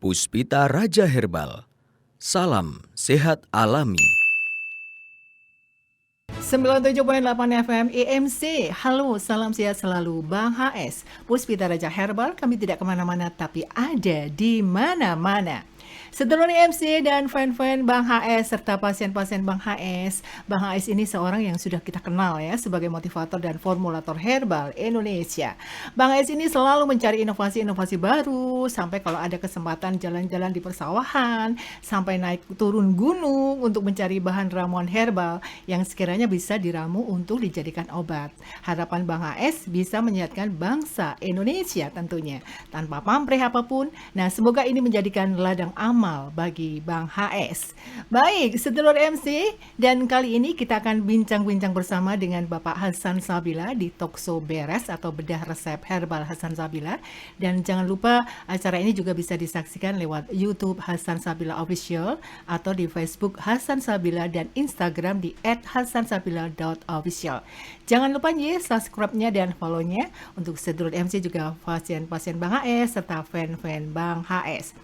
Puspita Raja Herbal. Salam sehat alami. 97.8 FM EMC. Halo, salam sehat selalu Bang HS. Puspita Raja Herbal, kami tidak kemana-mana tapi ada di mana-mana. Sedulur EMC dan fan-fan Bang HS serta pasien-pasien Bang HS. Bang HS ini seorang yang sudah kita kenal ya sebagai motivator dan formulator herbal Indonesia. Bang HS ini selalu mencari inovasi-inovasi baru, sampai kalau ada kesempatan jalan-jalan di persawahan, sampai naik turun gunung untuk mencari bahan ramuan herbal yang sekiranya bisa diramu untuk dijadikan obat. Harapan Bang HS bisa menyehatkan bangsa Indonesia tentunya, tanpa pamrih apapun. Nah, semoga ini menjadikan ladang amal bagi Bang HS. Baik, sedulur MC, dan kali ini kita akan bincang-bincang bersama dengan Bapak Hasan Sabila di Talkshow Beres atau Bedah Resep Herbal Hasan Sabila. Dan jangan lupa acara ini juga bisa disaksikan lewat YouTube Hasan Sabila Official atau di Facebook Hasan Sabila dan Instagram di @hasansabila.official. Jangan lupa subscribe-nya dan follow-nya untuk sedulur MC juga pasien-pasien Bang HS serta fan-fan Bang HS.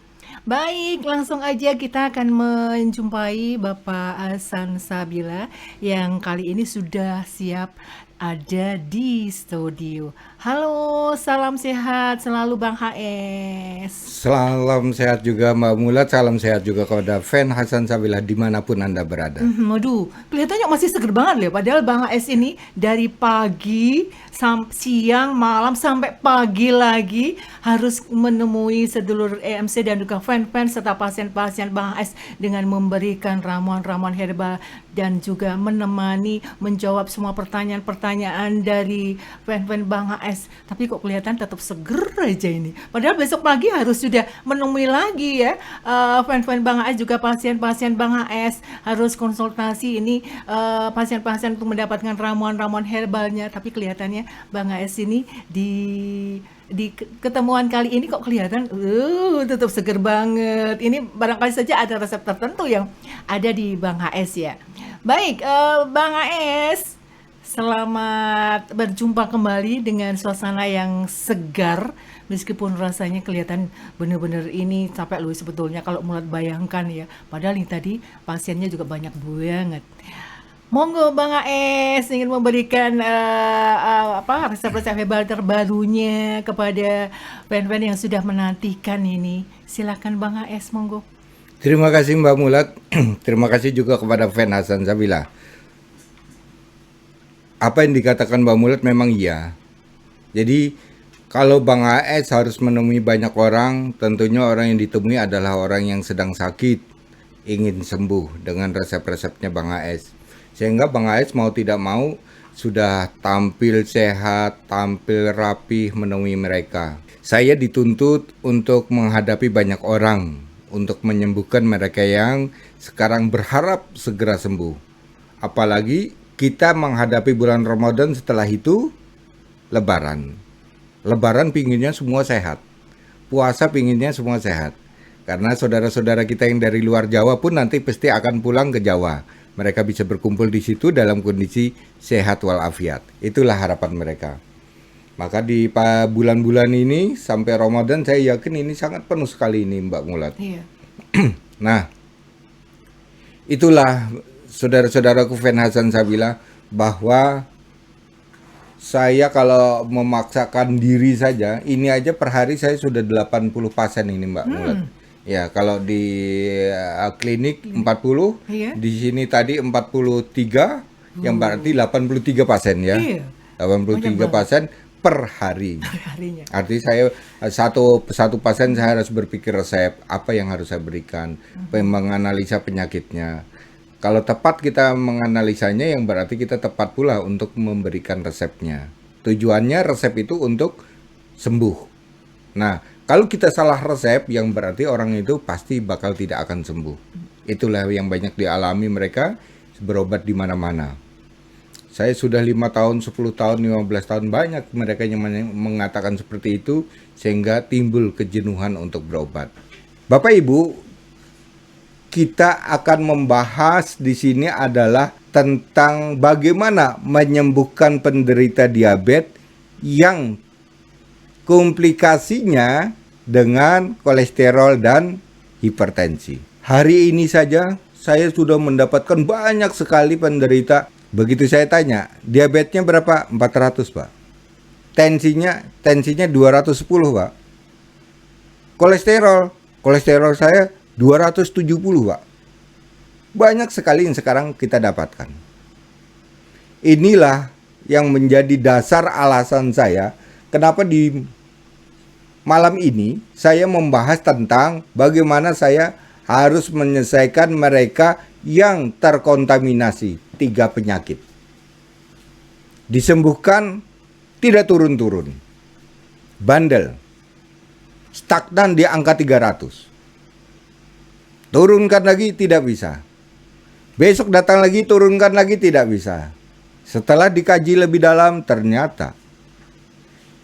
Baik, langsung aja kita akan menjumpai Bapak Hasan Sabila yang kali ini sudah siap ada di studio. Halo, salam sehat selalu Bang HS. Salam sehat juga Mbak Mulat, salam sehat juga kepada fan Hasan Sabila dimanapun Anda berada. Waduh, kelihatannya masih seger banget loh. Padahal Bang HS ini dari pagi, siang, malam, sampai pagi lagi harus menemui sedulur EMC dan juga fan-fan serta pasien-pasien Bang HS dengan memberikan ramuan-ramuan herbal dan juga menemani menjawab semua pertanyaan-pertanyaan dari fan-fan Bang HS. Tapi kok kelihatan tetap seger aja ini. Padahal besok pagi harus sudah menemui lagi ya fan-fan Bang HS juga pasien-pasien Bang HS harus konsultasi ini pasien-pasien untuk mendapatkan ramuan-ramuan herbalnya. Tapi kelihatannya Bang HS ini di ketemuan kali ini kok kelihatan tetap seger banget. Ini barangkali saja ada resep tertentu yang ada di Bang HS ya. Baik, Bang HS, selamat berjumpa kembali dengan suasana yang segar. Meskipun rasanya kelihatan benar-benar ini capek loh sebetulnya kalau mulai bayangkan ya. Padahal ini tadi pasiennya juga banyak banget. Monggo Bang AS ingin memberikan resep-resep herbal terbarunya kepada fan-fan yang sudah menantikan ini. Silakan Bang AS, monggo. Terima kasih Mbak Mulat. Terima kasih juga kepada fan Hasan Sabila. Apa yang dikatakan Mbak Mulat memang iya. Jadi kalau Bang AS harus menemui banyak orang, tentunya orang yang ditemui adalah orang yang sedang sakit, ingin sembuh dengan resep-resepnya Bang AS. Sehingga Bang AS mau tidak mau sudah tampil sehat, tampil rapih menemui mereka. Saya dituntut untuk menghadapi banyak orang, untuk menyembuhkan mereka yang sekarang berharap segera sembuh. Apalagi kita menghadapi bulan Ramadan, setelah itu Lebaran. Lebaran pinginnya semua sehat. Puasa pinginnya semua sehat. Karena saudara-saudara kita yang dari luar Jawa pun nanti pasti akan pulang ke Jawa. Mereka bisa berkumpul di situ dalam kondisi sehat walafiat. Itulah harapan mereka. Maka di bulan-bulan ini sampai Ramadan saya yakin ini sangat penuh sekali ini Mbak Mulat. Iya. Nah, itulah saudara-saudaraku fan Hasan Sabila bahwa saya kalau memaksakan diri saja, ini aja per hari saya sudah 80 pasien ini Mbak Mulat. Ya, kalau di klinik 40, Iya. di sini tadi 43, yang berarti 83 pasien ya. Iya. 83 pasien per hari. Harinya. Artinya saya satu pasien saya harus berpikir resep apa yang harus saya berikan, menganalisa penyakitnya. Kalau tepat kita menganalisanya, yang berarti kita tepat pula untuk memberikan resepnya. Tujuannya resep itu untuk sembuh. Nah, kalau kita salah resep, yang berarti orang itu pasti bakal tidak akan sembuh. Itulah yang banyak dialami mereka berobat di mana-mana. Saya sudah 5 tahun, 10 tahun, 15 tahun banyak mereka yang mengatakan seperti itu sehingga timbul kejenuhan untuk berobat. Bapak Ibu, kita akan membahas di sini adalah tentang bagaimana menyembuhkan penderita diabetes yang komplikasinya dengan kolesterol dan hipertensi. Hari ini saja saya sudah mendapatkan banyak sekali penderita. Begitu saya tanya, diabetesnya berapa? 400, Pak. Tensinya 210, Pak. Kolesterol saya 270, Pak. Banyak sekali yang sekarang kita dapatkan. Inilah yang menjadi dasar alasan saya kenapa di malam ini saya membahas tentang bagaimana saya harus menyelesaikan mereka yang terkontaminasi 3 penyakit. Disembuhkan tidak turun-turun. Bandel. Stagnan di angka 300. Turunkan lagi tidak bisa. Besok datang lagi, turunkan lagi tidak bisa. Setelah dikaji lebih dalam, ternyata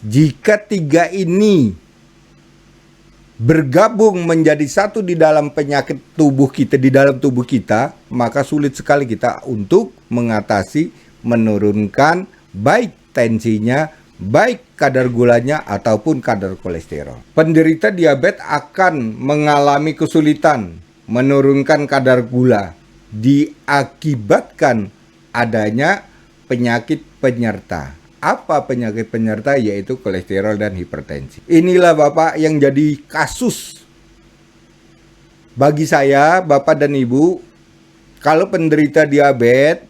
jika 3 ini bergabung menjadi satu di dalam penyakit tubuh kita, di dalam tubuh kita, maka sulit sekali kita untuk mengatasi, menurunkan baik tensinya, baik kadar gulanya ataupun kadar kolesterol. Penderita diabetes akan mengalami kesulitan menurunkan kadar gula diakibatkan adanya penyakit penyerta. Apa penyakit penyerta? Yaitu kolesterol dan hipertensi. Inilah Bapak yang jadi kasus bagi saya, Bapak dan Ibu. Kalau penderita diabetes,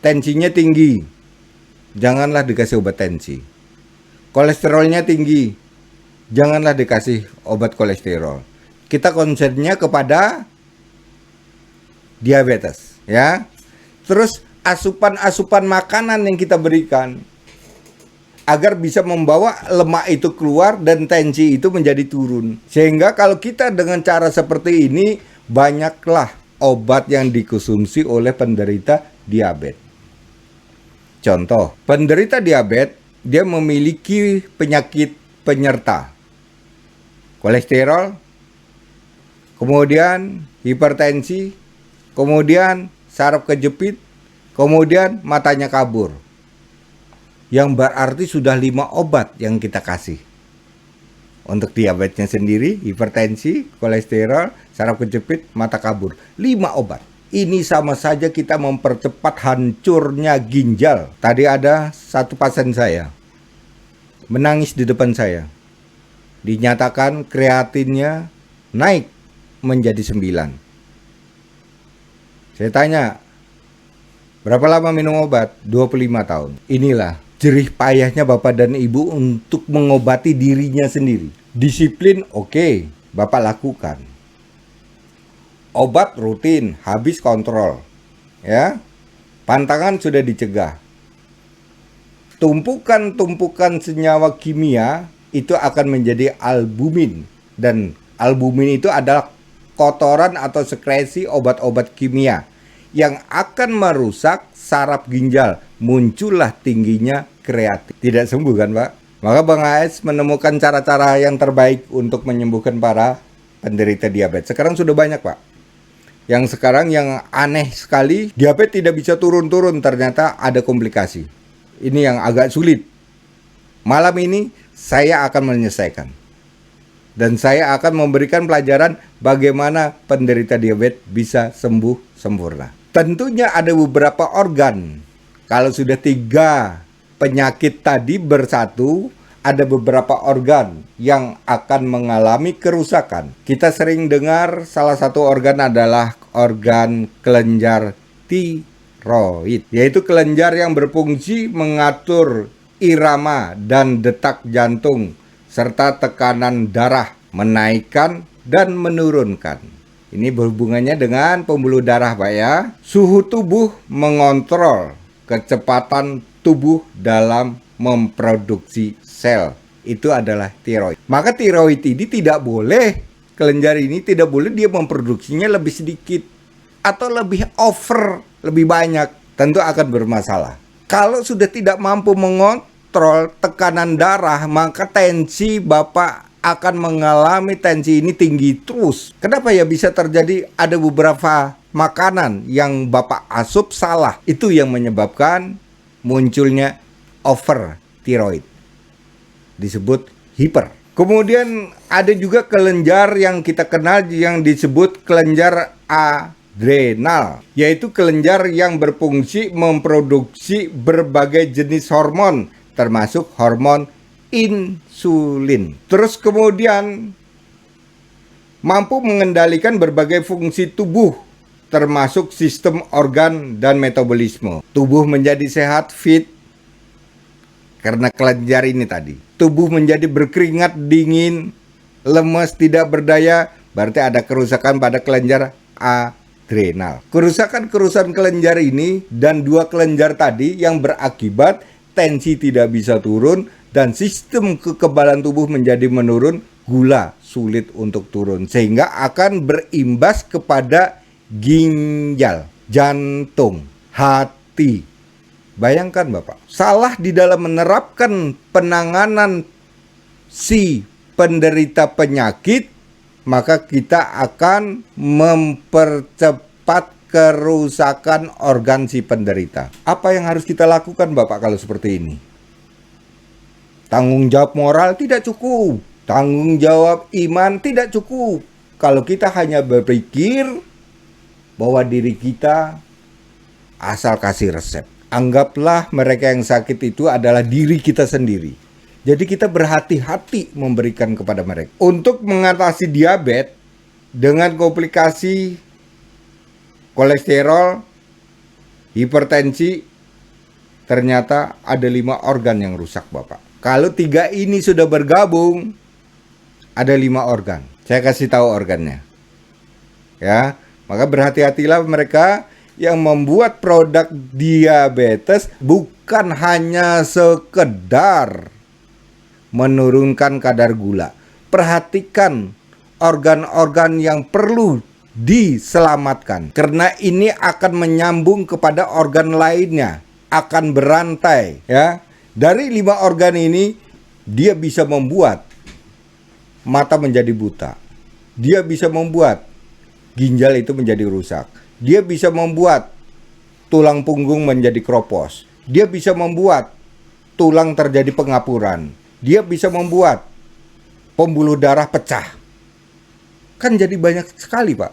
tensinya tinggi, janganlah dikasih obat tensi. Kolesterolnya tinggi, janganlah dikasih obat kolesterol. Kita concernnya kepada diabetes, ya. Terus asupan-asupan makanan yang kita berikan agar bisa membawa lemak itu keluar dan tensi itu menjadi turun. Sehingga kalau kita dengan cara seperti ini, banyaklah obat yang dikonsumsi oleh penderita diabetes. Contoh, penderita diabetes dia memiliki penyakit penyerta. Kolesterol, kemudian hipertensi, kemudian saraf kejepit, kemudian matanya kabur. Yang berarti sudah 5 obat yang kita kasih. Untuk diabetesnya sendiri, hipertensi, kolesterol, saraf kejepit, mata kabur. 5 obat. Ini sama saja kita mempercepat hancurnya ginjal. Tadi ada satu pasien saya menangis di depan saya. Dinyatakan kreatinnya naik menjadi 9. Saya tanya, berapa lama minum obat? 25 tahun. Inilah jerih payahnya Bapak dan Ibu untuk mengobati dirinya sendiri. Disiplin oke, Bapak lakukan. Obat rutin, habis kontrol. Ya. Pantangan sudah dicegah. Tumpukan-tumpukan senyawa kimia itu akan menjadi albumin. Dan albumin itu adalah kotoran atau sekresi obat-obat kimia yang akan merusak saraf ginjal. Muncullah tingginya kreatin. Tidak sembuh kan Pak? Maka Bang AS menemukan cara-cara yang terbaik untuk menyembuhkan para penderita diabetes. Sekarang sudah banyak Pak. Yang sekarang yang aneh sekali, diabetes tidak bisa turun-turun, ternyata ada komplikasi. Ini yang agak sulit. Malam ini saya akan menyelesaikan. Dan saya akan memberikan pelajaran bagaimana penderita diabetes bisa sembuh sempurna. Tentunya ada beberapa organ. Kalau sudah 3 penyakit tadi bersatu, ada beberapa organ yang akan mengalami kerusakan. Kita sering dengar salah satu organ adalah organ kelenjar tiroid, yaitu kelenjar yang berfungsi mengatur irama dan detak jantung serta tekanan darah, menaikkan dan menurunkan. Ini berhubungannya dengan pembuluh darah Pak ya. Suhu tubuh mengontrol kecepatan tubuh dalam memproduksi sel. Itu adalah tiroid. Maka tiroid ini tidak boleh, kelenjar ini tidak boleh dia memproduksinya lebih sedikit atau lebih over, lebih banyak. Tentu akan bermasalah. Kalau sudah tidak mampu mengontrol tekanan darah, maka tensi Bapak akan mengalami tensi ini tinggi terus. Kenapa ya bisa terjadi? Ada beberapa makanan yang Bapak asup salah. Itu yang menyebabkan munculnya over tiroid. Disebut hiper. Kemudian ada juga kelenjar yang kita kenal yang disebut kelenjar adrenal, yaitu kelenjar yang berfungsi memproduksi berbagai jenis hormon, termasuk hormon insulin. Terus kemudian mampu mengendalikan berbagai fungsi tubuh, termasuk sistem organ dan metabolisme. Tubuh menjadi sehat, fit, karena kelenjar ini tadi. Tubuh menjadi berkeringat, dingin, lemas, tidak berdaya, berarti ada kerusakan pada kelenjar adrenal. Kerusakan kelenjar ini dan dua kelenjar tadi yang berakibat tensi tidak bisa turun dan sistem kekebalan tubuh menjadi menurun, gula sulit untuk turun, sehingga akan berimbas kepada ginjal, jantung, hati. Bayangkan Bapak, salah di dalam menerapkan penanganan si penderita penyakit, maka kita akan mempercepat kerusakan organ si penderita. Apa yang harus kita lakukan Bapak kalau seperti ini? Tanggung jawab moral tidak cukup, tanggung jawab iman tidak cukup. Kalau kita hanya berpikir bahwa diri kita asal kasih resep. Anggaplah mereka yang sakit itu adalah diri kita sendiri. Jadi kita berhati-hati memberikan kepada mereka. Untuk mengatasi diabetes dengan komplikasi kolesterol, hipertensi, ternyata ada 5 organ yang rusak Bapak. Kalau 3 ini sudah bergabung, ada 5 organ. Saya kasih tahu organnya. Ya, maka berhati-hatilah mereka yang membuat produk diabetes bukan hanya sekedar menurunkan kadar gula. Perhatikan organ-organ yang perlu diselamatkan, karena ini akan menyambung kepada organ lainnya, akan berantai ya. Dari 5 organ ini, dia bisa membuat mata menjadi buta. Dia bisa membuat ginjal itu menjadi rusak. Dia bisa membuat tulang punggung menjadi kropos. Dia bisa membuat tulang terjadi pengapuran. Dia bisa membuat pembuluh darah pecah. Kan jadi banyak sekali Pak.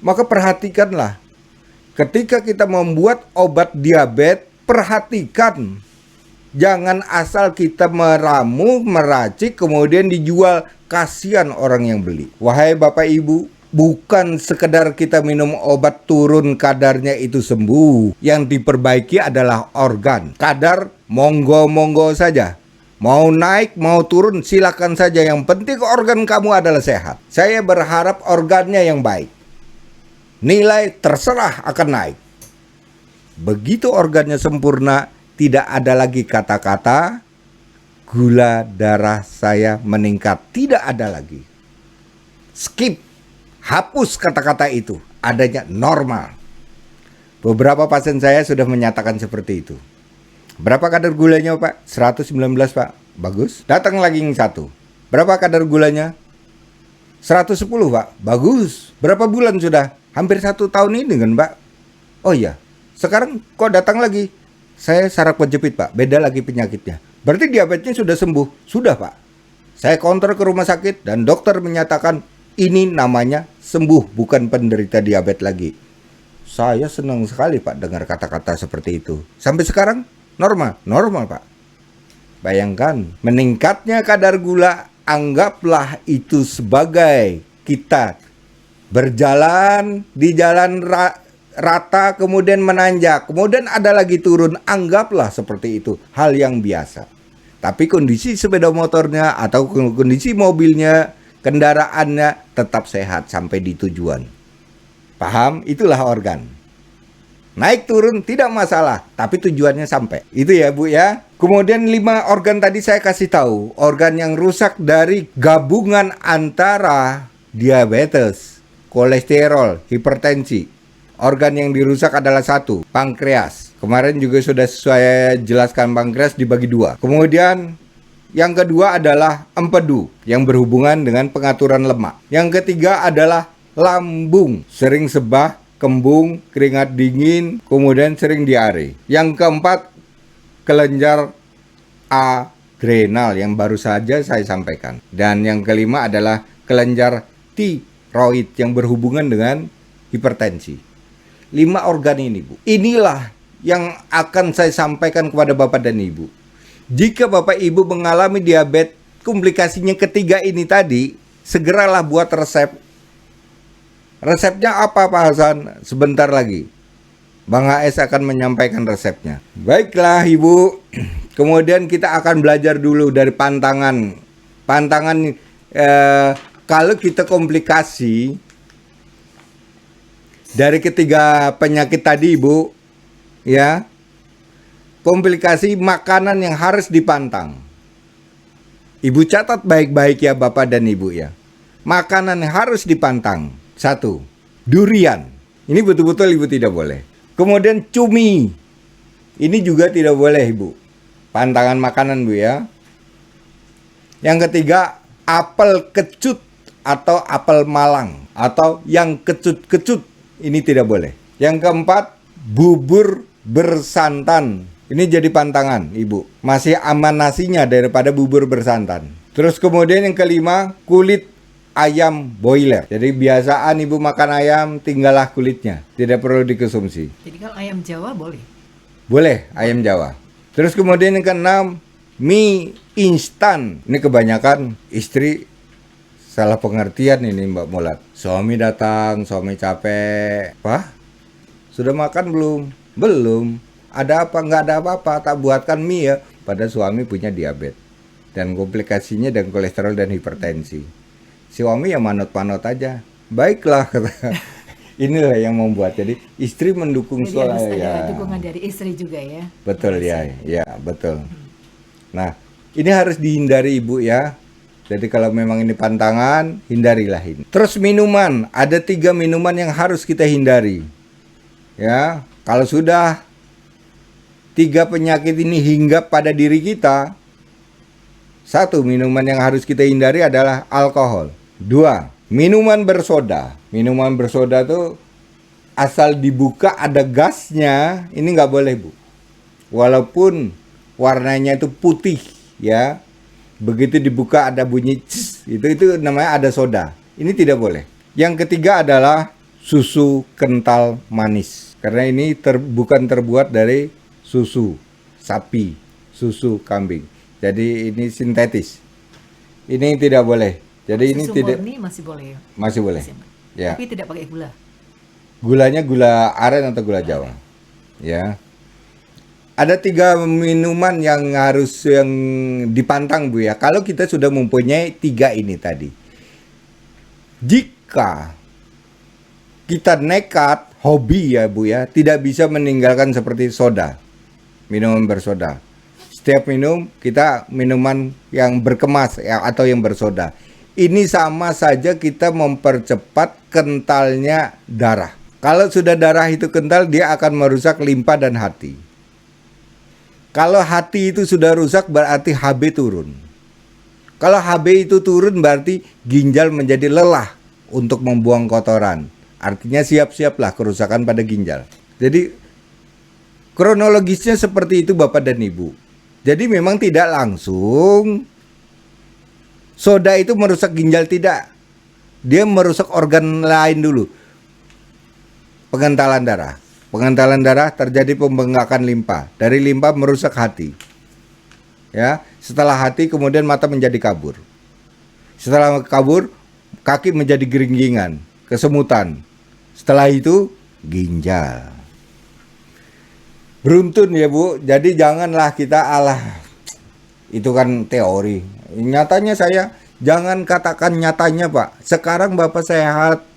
Maka perhatikanlah, ketika kita membuat obat diabetes, perhatikan. Jangan asal kita meramu, meracik, kemudian dijual. Kasihan orang yang beli. Wahai Bapak Ibu, bukan sekedar kita minum obat turun kadarnya itu sembuh. Yang diperbaiki adalah organ. Kadar monggo-monggo saja. Mau naik, mau turun, silakan saja. Yang penting organ kamu adalah sehat. Saya berharap organnya yang baik. Nilai terserah akan naik. Begitu organnya sempurna, tidak ada lagi kata-kata gula darah saya meningkat. Tidak ada lagi. Skip. Hapus kata-kata itu. Adanya normal. Beberapa pasien saya sudah menyatakan seperti itu. Berapa kadar gulanya Pak? 119 Pak. Bagus. Datang lagi yang satu. Berapa kadar gulanya? 110 Pak. Bagus. Berapa bulan sudah? Hampir 1 tahun ini kan Pak. Oh iya. Sekarang kok datang lagi? Saya saraf kejepit Pak, beda lagi penyakitnya. Berarti diabetesnya sudah sembuh? Sudah Pak. Saya konter ke rumah sakit dan dokter menyatakan ini namanya sembuh, bukan penderita diabetes lagi. Saya senang sekali Pak dengar kata-kata seperti itu. Sampai sekarang normal Pak. Bayangkan, meningkatnya kadar gula, anggaplah itu sebagai kita berjalan di jalan rata, kemudian menanjak, kemudian ada lagi turun. Anggaplah seperti itu, hal yang biasa. Tapi kondisi sepeda motornya atau kondisi mobilnya, kendaraannya tetap sehat sampai di tujuan. Paham? Itulah organ. Naik turun tidak masalah, tapi tujuannya sampai. Itu ya Bu ya. Kemudian 5 organ tadi saya kasih tahu. Organ yang rusak dari gabungan antara diabetes, kolesterol, hipertensi. Organ yang dirusak adalah 1, pankreas. Kemarin juga sudah saya jelaskan pankreas dibagi 2. Kemudian yang kedua adalah empedu yang berhubungan dengan pengaturan lemak. Yang ketiga adalah lambung, sering sebah, kembung, keringat dingin, kemudian sering diare. Yang keempat, kelenjar adrenal yang baru saja saya sampaikan. Dan yang kelima adalah kelenjar tiroid yang berhubungan dengan hipertensi. 5 organ ini, Bu. Inilah yang akan saya sampaikan kepada Bapak dan Ibu. Jika Bapak Ibu mengalami diabetes, komplikasinya ketiga ini tadi, segeralah buat resep. Resepnya apa, Pak Hasan? Sebentar lagi Bang AS akan menyampaikan resepnya. Baiklah Ibu, kemudian kita akan belajar dulu dari pantangan. Kalau kita komplikasi dari ketiga penyakit tadi Ibu, ya, komplikasi makanan yang harus dipantang. Ibu catat baik-baik ya Bapak dan Ibu ya. Makanan yang harus dipantang. 1, durian. Ini betul-betul Ibu tidak boleh. Kemudian cumi. Ini juga tidak boleh Ibu. Pantangan makanan Bu ya. Yang ketiga, apel kecut atau apel malang atau yang kecut-kecut. Ini tidak boleh. Yang keempat, bubur bersantan. Ini jadi pantangan Ibu. Masih aman nasinya daripada bubur bersantan. Terus kemudian yang kelima, kulit ayam boiler. Jadi biasaan Ibu makan ayam, tinggallah kulitnya. Tidak perlu dikonsumsi. Jadi kalau ayam Jawa boleh? Boleh, ayam Jawa. Terus kemudian yang keenam, mie instan. Ini kebanyakan istri salah pengertian ini Mbak Mulat. Suami datang, suami capek. Pak, sudah makan belum? Belum. Ada apa? Nggak ada apa-apa, tak buatkan mie ya. Padahal suami punya diabetes. Dan komplikasinya dan kolesterol dan hipertensi. Suami ya manut-manut aja. Baiklah kata. Inilah yang membuat jadi istri mendukung Jadi suami harus ya. ada dukungan dari istri juga ya. Betul ya, ya betul. Nah, ini harus dihindari Ibu ya. Jadi kalau memang ini pantangan, hindarilah ini. Terus minuman, ada 3 minuman yang harus kita hindari. Ya, kalau sudah 3 penyakit ini hinggap pada diri kita, 1, minuman yang harus kita hindari adalah alkohol. 2, minuman bersoda. Minuman bersoda tuh asal dibuka ada gasnya, ini nggak boleh Bu. Walaupun warnanya itu putih ya, begitu dibuka ada bunyi cis, itu namanya ada soda. Ini tidak boleh. Yang ketiga adalah susu kental manis. Karena ini bukan terbuat dari susu sapi, susu kambing. Jadi ini sintetis. Ini tidak boleh. Jadi ini Susu tidak murni masih boleh ya? masih boleh. Ya. Tapi tidak pakai gula. Gulanya gula aren atau gula Jawa. Ya. Ada 3 minuman yang dipantang Bu ya. Kalau kita sudah mempunyai 3 ini tadi. Jika kita nekat hobi ya Bu ya, tidak bisa meninggalkan seperti soda. Minuman bersoda. Setiap minum kita minuman yang berkemas ya, atau yang bersoda. Ini sama saja kita mempercepat kentalnya darah. Kalau sudah darah itu kental, dia akan merusak limpa dan hati. Kalau hati itu sudah rusak, berarti HB turun. Kalau HB itu turun, berarti ginjal menjadi lelah untuk membuang kotoran. Artinya siap-siaplah kerusakan pada ginjal. Jadi kronologisnya seperti itu Bapak dan Ibu. Jadi memang tidak langsung soda itu merusak ginjal, tidak. Dia merusak organ lain dulu. Pengentalan darah. Pengentalan darah terjadi pembengkakan limpa. Dari limpa merusak hati. Ya, setelah hati kemudian mata menjadi kabur. Setelah kabur, kaki menjadi geringgingan, kesemutan. Setelah itu ginjal. Beruntun ya Bu. Jadi janganlah kita itu kan teori. Nyatanya saya jangan katakan nyatanya Pak. Sekarang Bapak sehat,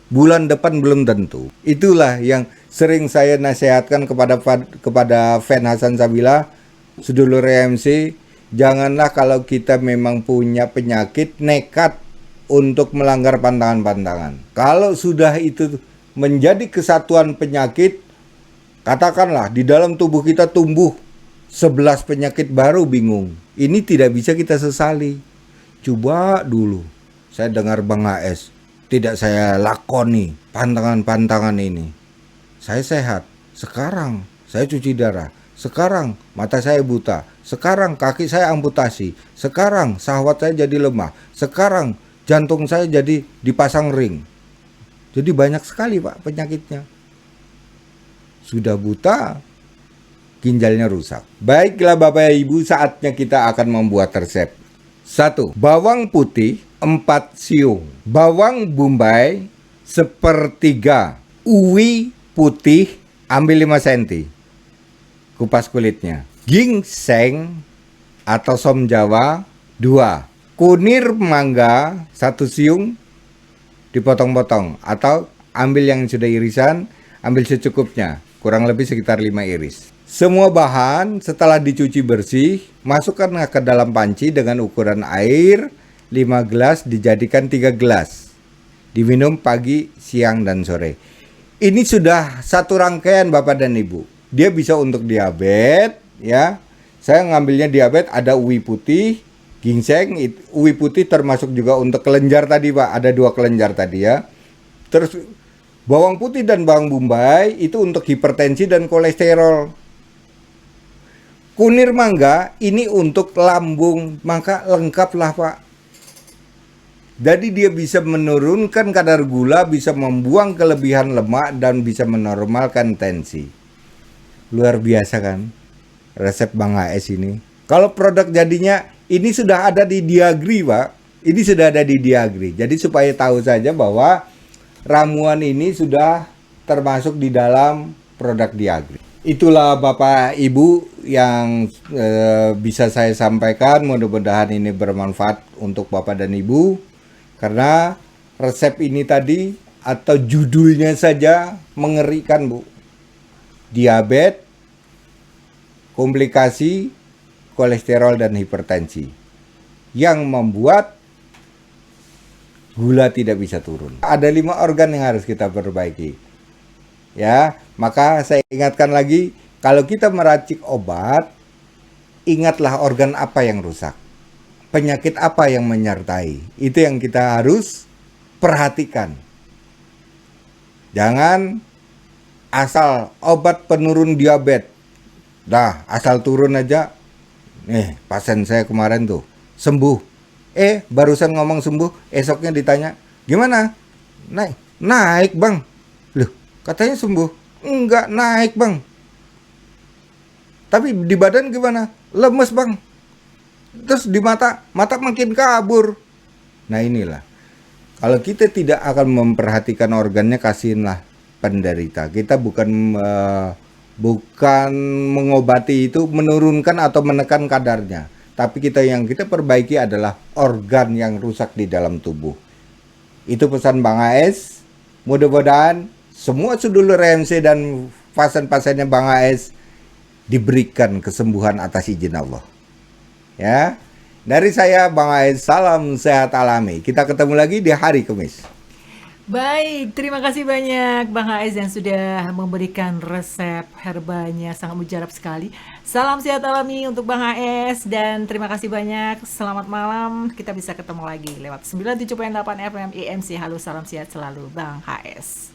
bulan depan belum tentu. Itulah yang sering saya nasihatkan kepada fan Hasan Sabila, sedulur EMC. Janganlah kalau kita memang punya penyakit nekat untuk melanggar pantangan-pantangan. Kalau sudah itu menjadi kesatuan penyakit, katakanlah di dalam tubuh kita tumbuh 11 penyakit baru, bingung. Ini tidak bisa kita sesali. Coba dulu saya dengar Bang AS, tidak saya lakoni pantangan-pantangan ini. Saya sehat. Sekarang saya cuci darah. Sekarang mata saya buta. Sekarang kaki saya amputasi. Sekarang syahwat saya jadi lemah. Sekarang jantung saya jadi dipasang ring. Jadi banyak sekali Pak penyakitnya. Sudah buta, ginjalnya rusak. Baiklah Bapak Ibu, saatnya kita akan membuat resep. 1. Bawang putih 4 siung. Bawang bombay 1/3. Uwi putih ambil 5 cm. Kupas kulitnya. Ginseng atau som Jawa 2. Kunir mangga 1 siung dipotong-potong atau ambil yang sudah irisan, ambil secukupnya, kurang lebih sekitar 5 iris. Semua bahan setelah dicuci bersih, masukkan ke dalam panci dengan ukuran air 5 gelas dijadikan 3 gelas. Diminum pagi, siang, dan sore. Ini sudah satu rangkaian Bapak dan Ibu. Dia bisa untuk diabetes, ya. Saya ngambilnya diabetes, ada uwi putih, ginseng, uwi putih termasuk juga untuk kelenjar tadi Pak. Ada 2 kelenjar tadi ya. Terus bawang putih dan bawang bombay itu untuk hipertensi dan kolesterol. Kunir mangga ini untuk lambung, maka lengkaplah Pak. Jadi dia bisa menurunkan kadar gula, bisa membuang kelebihan lemak, dan bisa menormalkan tensi. Luar biasa kan resep Bang AS ini. Kalau produk jadinya ini sudah ada di Diagri Pak. Ini sudah ada di Diagri. Jadi supaya tahu saja bahwa ramuan ini sudah termasuk di dalam produk Diagri. Itulah Bapak Ibu yang bisa saya sampaikan. Mudah-mudahan ini bermanfaat untuk Bapak dan Ibu. Karena resep ini tadi atau judulnya saja mengerikan Bu. Diabetes, komplikasi, kolesterol dan hipertensi. Yang membuat gula tidak bisa turun. Ada 5 organ yang harus kita perbaiki. Ya, maka saya ingatkan lagi, kalau kita meracik obat, ingatlah organ apa yang rusak, penyakit apa yang menyertai. Itu yang kita harus perhatikan. Jangan asal obat penurun diabetes, dah asal turun aja. Pasien saya kemarin tuh sembuh. Barusan ngomong sembuh, esoknya ditanya, gimana? Naik Bang. Loh, katanya sembuh. Enggak naik Bang. Tapi di badan gimana? Lemes Bang. Terus di mata makin kabur. Nah inilah, kalau kita tidak akan memperhatikan organnya, kasihinlah penderita. Kita bukan mengobati itu, menurunkan atau menekan kadarnya. Tapi yang kita perbaiki adalah organ yang rusak di dalam tubuh. Itu pesan Bang AS. Mudah-mudahan semua sedulur EMC dan pasien-pasiennya Bang AS diberikan kesembuhan atas izin Allah. Ya, dari saya Bang AS, salam sehat alami. Kita ketemu lagi di hari Kamis. Baik, terima kasih banyak Bang AS yang sudah memberikan resep herbanya, sangat mujarab sekali. Salam sehat alami untuk Bang AS dan terima kasih banyak. Selamat malam, kita bisa ketemu lagi lewat 97.8 FM EMC. Halo, salam sehat selalu Bang AS.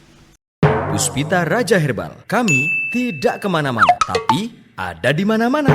Puspita Raja Herbal, kami tidak kemana-mana, tapi ada di mana-mana.